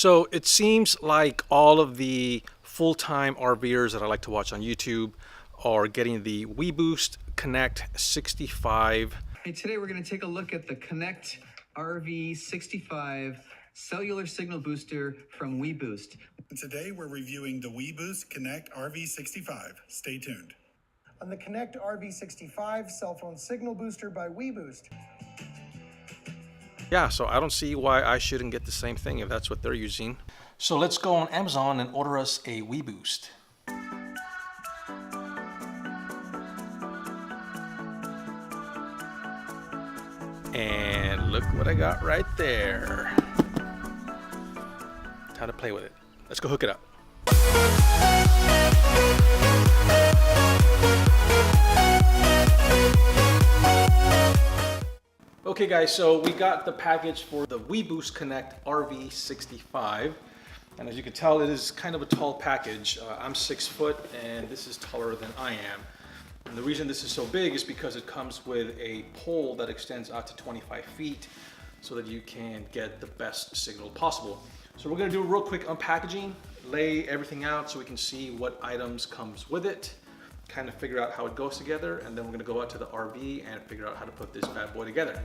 So it seems like all of the full-time RVers that I like to watch on YouTube are getting the WeBoost Connect 65. Hey, today we're going to take a look at the Connect RV 65 cellular signal booster from WeBoost. Today we're reviewing the WeBoost Connect RV 65. Stay tuned. On the Connect RV 65 cell phone signal booster by WeBoost. Yeah, so I don't see why I shouldn't get the same thing if that's what they're using. So let's go on Amazon and order us a WeBoost. And look what I got right there. Time to play with it. Let's go hook it up. Okay guys, so we got the package for the WeBoost Connect RV 65. And as you can tell, it is kind of a tall package. I'm 6 foot and this is taller than I am. And the reason this is so big is because it comes with a pole that extends out to 25 feet so that you can get the best signal possible. So we're gonna do a real quick unpackaging, lay everything out so we can see what items comes with it, kind of figure out how it goes together, and then we're gonna go out to the RV and figure out how to put this bad boy together.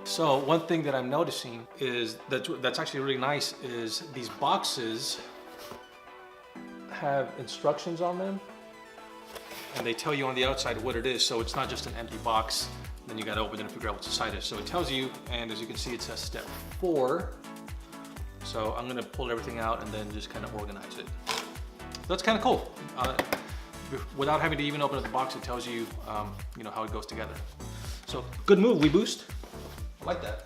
So one thing that I'm noticing is that's actually really nice is these boxes have instructions on them and they tell you on the outside what it is, so it's not just an empty box. Then you got to open it and figure out what's inside it. So it tells you, and as you can see, it says step 4. So I'm gonna pull everything out and then just kind of organize it. That's kind of cool. Without having to even open up the box, it tells you, you know, how it goes together. So good move, WeBoost. I like that.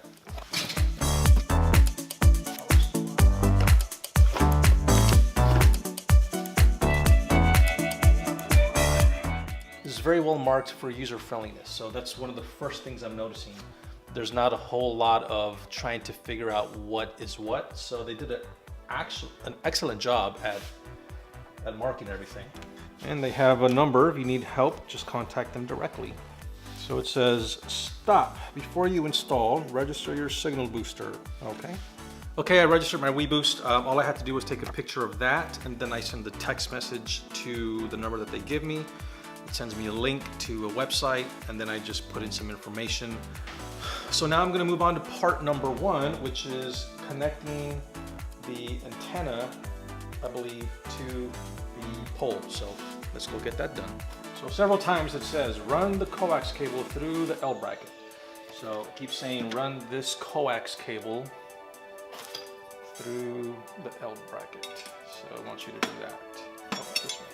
This is very well marked for user friendliness. So that's one of the first things I'm noticing. There's not a whole lot of trying to figure out what is what. So they did an excellent job at marking everything. And they have a number. If you need help, just contact them directly. So it says, stop before you install, register your signal booster. Okay, I registered my WeBoost. All I had to do was take a picture of that, and then I send the text message to the number that they give me. It sends me a link to a website, and then I just put in some information. So now I'm gonna move on to part number 1, which is connecting the antenna, I believe, to the pole. So let's go get that done. So several times it says, run the coax cable through the L bracket. So it keeps saying, run this coax cable through the L bracket. So I want you to do that. Oh, this way.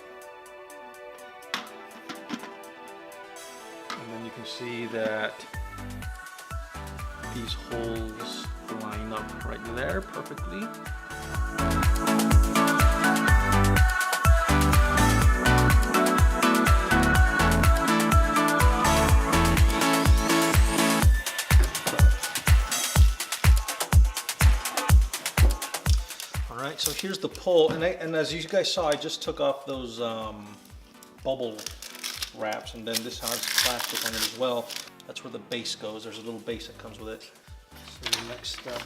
And then you can see that these holes line up right there perfectly. So here's the pole, and as you guys saw, I just took off those bubble wraps, and then this has plastic on it as well. That's where the base goes. There's a little base that comes with it. So the next step.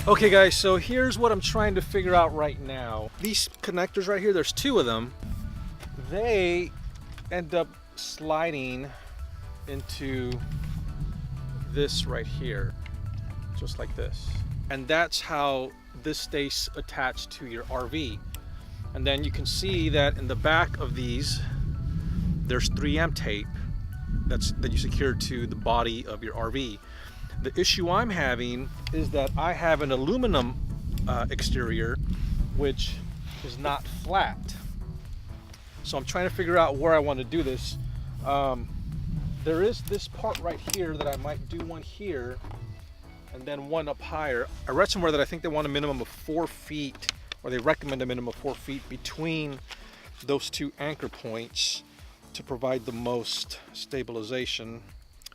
Okay guys, so here's what I'm trying to figure out right now. These connectors right here, there's 2 of them. They end up sliding into this right here, just like this. And that's how this stays attached to your RV. And then you can see that in the back of these, there's 3M tape that you secure to the body of your RV. The issue I'm having is that I have an aluminum exterior, which is not flat. So I'm trying to figure out where I want to do this. There is this part right here that I might do one here and then one up higher. I read somewhere that I think they want a minimum of 4 feet, or they recommend a minimum of 4 feet between those 2 anchor points to provide the most stabilization.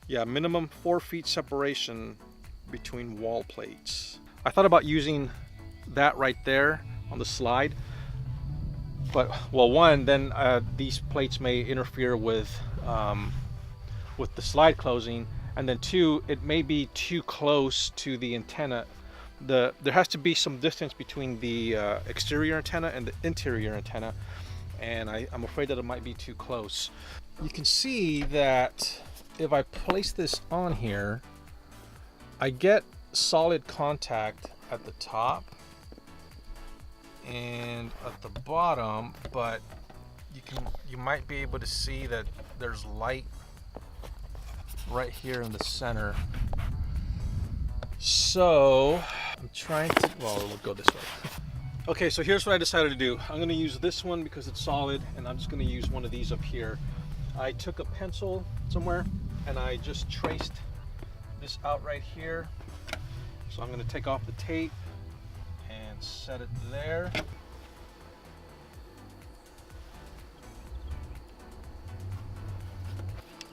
Yeah, minimum 4 feet separation between wall plates. I thought about using that right there on the slide, but well, one, then these plates may interfere with the slide closing, and then two, it may be too close to the antenna. There has to be some distance between the exterior antenna and the interior antenna, and I'm afraid that it might be too close. You can see that if I place this on here, I get solid contact at the top and at the bottom, but you might be able to see that there's light right here in the center. So I'm trying to, well, we'll go this way. Okay, so here's what I decided to do. I'm gonna use this one because it's solid, and I'm just gonna use one of these up here. I took a pencil somewhere and I just traced this out right here. So I'm gonna take off the tape and set it there.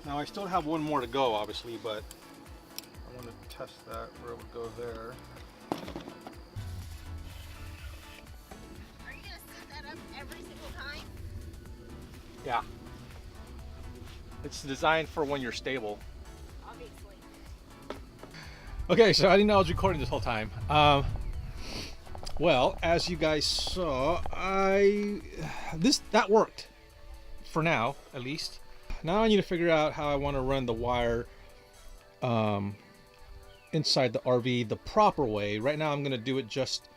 Now I still have one more to go, obviously, but I want to test that where it would go there. Are you gonna set that up every single time? Yeah. It's designed for when you're stable. Obviously. Okay, so I didn't know I was recording this whole time. Well, as you guys saw, that worked for now, at least. Now I need to figure out how I want to run the wire inside the RV the proper way. Right now I'm going to do it just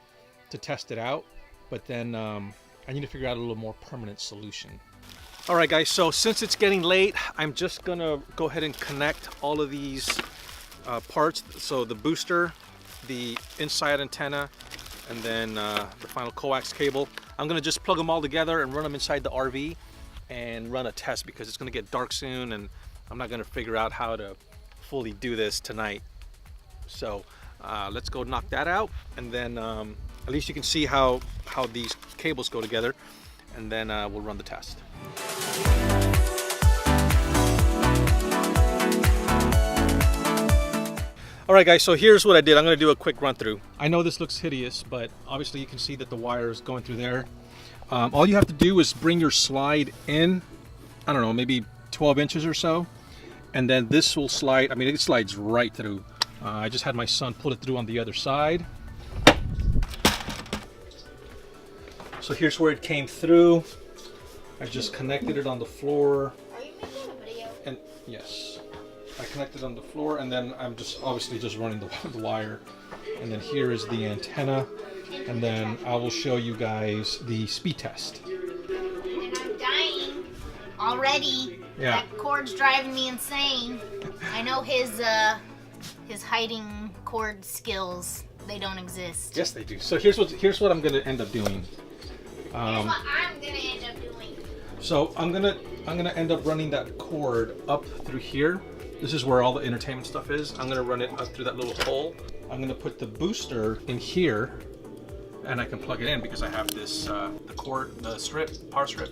to test it out, but then I need to figure out a little more permanent solution. All right, guys, so since it's getting late, I'm just going to go ahead and connect all of these parts. So the booster, the inside antenna, and then the final coax cable. I'm going to just plug them all together and run them inside the RV and run a test because it's going to get dark soon and I'm not going to figure out how to fully do this tonight. So let's go knock that out, and then at least you can see how these cables go together, and then we'll run the test. All right, guys, so here's what I did. I'm going to do a quick run through. I know this looks hideous, but obviously you can see that the wire is going through there. All you have to do is bring your slide in, I don't know, maybe 12 inches or so, and then this will slide. I mean, it slides right through. I just had my son pull it through on the other side. So here's where it came through. I just connected it on the floor. Are you making a video? And yes, I connected on the floor, and then I'm just obviously just running the wire. And then here is the antenna, and then I will show you guys the speed test. And I'm dying already. Yeah. That cord's driving me insane. I know his hiding cord skills, they don't exist. Yes, they do. So here's what I'm gonna end up doing. Here's what I'm gonna end up doing. So I'm gonna end up running that cord up through here. This is where all the entertainment stuff is. I'm gonna run it up through that little hole. I'm gonna put the booster in here, and I can plug it in because I have this the power strip.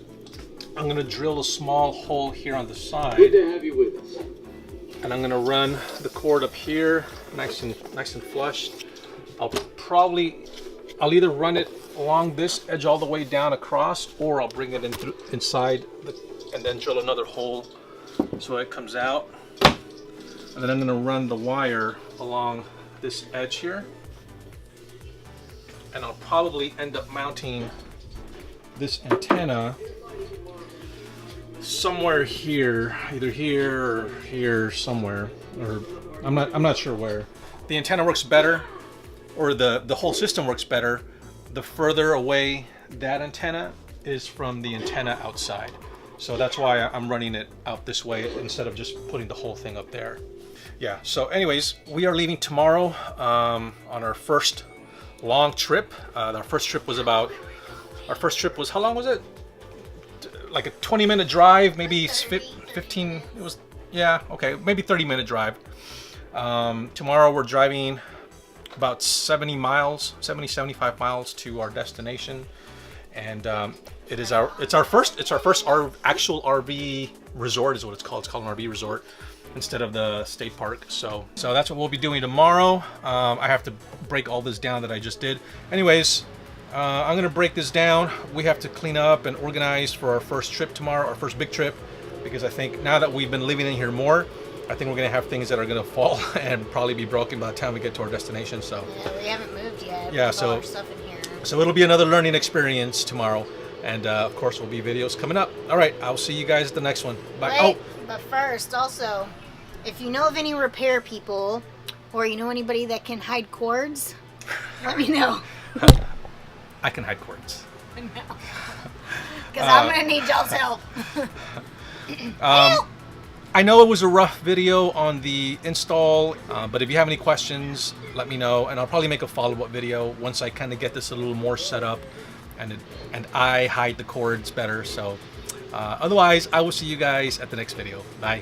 I'm gonna drill a small hole here on the side. Good to have you with us. And I'm gonna run the cord up here, nice and flush. I'll either run it along this edge all the way down across, or I'll bring it in inside and then drill another hole so it comes out. And then I'm gonna run the wire along this edge here. And I'll probably end up mounting this antenna somewhere here, either here or here somewhere, or I'm not sure where. The antenna works better, or the whole system works better, the further away that antenna is from the antenna outside. So that's why I'm running it out this way instead of just putting the whole thing up there. Yeah, so anyways, we are leaving tomorrow on our first long trip. Our first trip was how long was it? Like a 20-minute drive, maybe 15, it was, yeah, okay, maybe 30-minute drive. Tomorrow we're driving about 75 miles to our destination, and it's our first actual RV resort is what it's called. It's called an RV resort, instead of the state park. So that's what we'll be doing tomorrow. I have to break all this down that I just did. Anyways, I'm gonna break this down. We have to clean up and organize for our first trip tomorrow, our first big trip, because I think now that we've been living in here more, I think we're gonna have things that are gonna fall and probably be broken by the time we get to our destination. So yeah, we haven't moved yet. Yeah, With all so- our stuff in here. So it'll be another learning experience tomorrow. And of course, will be videos coming up. All right, I'll see you guys at the next one. Bye. Wait, but first, also, if you know of any repair people, or you know anybody that can hide cords, let me know. I can hide cords. Because I'm gonna need y'all's help. I know it was a rough video on the install, but if you have any questions, let me know, and I'll probably make a follow-up video once I kind of get this a little more set up, and I hide the cords better. So otherwise, I will see you guys at the next video. Bye.